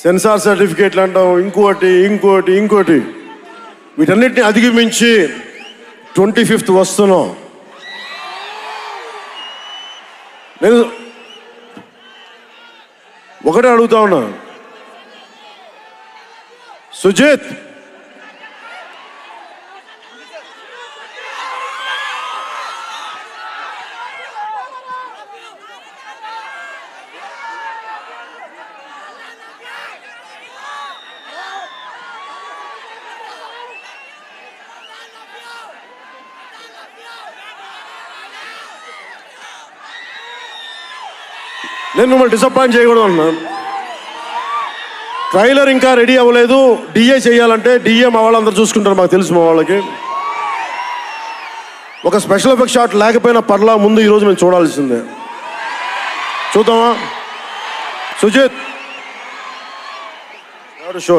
Censor సర్టిఫికేట్లు అంటాం, ఇంకోటి వీటన్నిటిని అధిగమించి 25th వస్తున్నాం. నేను ఒకటే అడుగుతా ఉన్నా, సుజిత్ నేను మిమ్మల్ని డిసప్పాయింట్ చేయకూడదు అన్నాను. ట్రైలర్ ఇంకా రెడీ అవ్వలేదు. డిఏ చేయాలంటే డిఏ మా వాళ్ళందరూ చూసుకుంటారు, మాకు తెలుసు. మా వాళ్ళకి ఒక స్పెషల్ ఎఫెక్ట్ షాట్ లేకపోయినా పర్లా, ముందు ఈరోజు మేము చూడాల్సిందే. చూద్దామా? సుజిత్ ఎవరు షో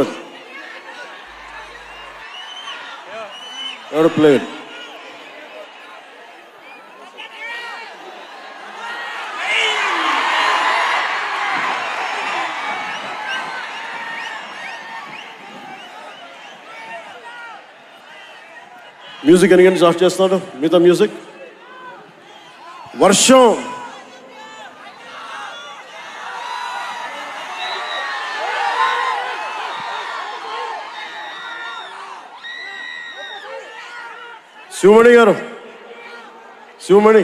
ఎవరు ప్లే మ్యూజిక్ ఎన్ని స్టార్ట్ చేస్తున్నాడు? మిగతా మ్యూజిక్ వర్షం శివమణి గారు, Sivamani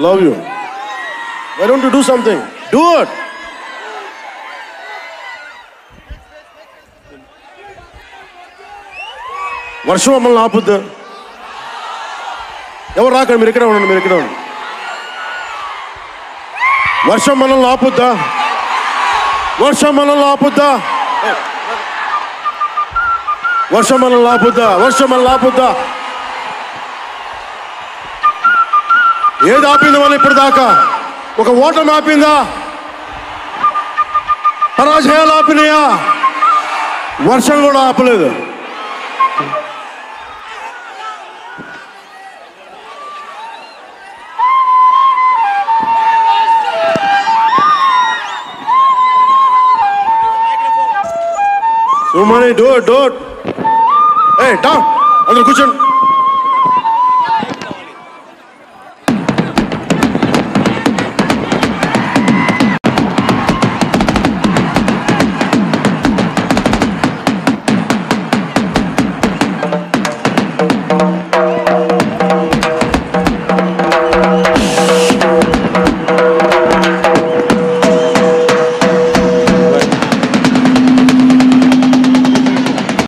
love you. Why don't you do something? Do it. వర్షం మమ్మల్ని ఆపుద్దా? ఎవరు రాకండి, మీరు ఇక్కడే ఉండండి. వర్షం మనల్ని ఆపుద్దా? వర్షం మనల్ని ఆపుద్దా? ఏది ఆపింది మనం ఇప్పుడు దాకా? ఒక ఓటమి ఆపిందా? పరాజయాలు ఆపినాయా? వర్షం కూడా ఆపలేదు. Money, do it. Hey, down. Andar కూర్చోండి.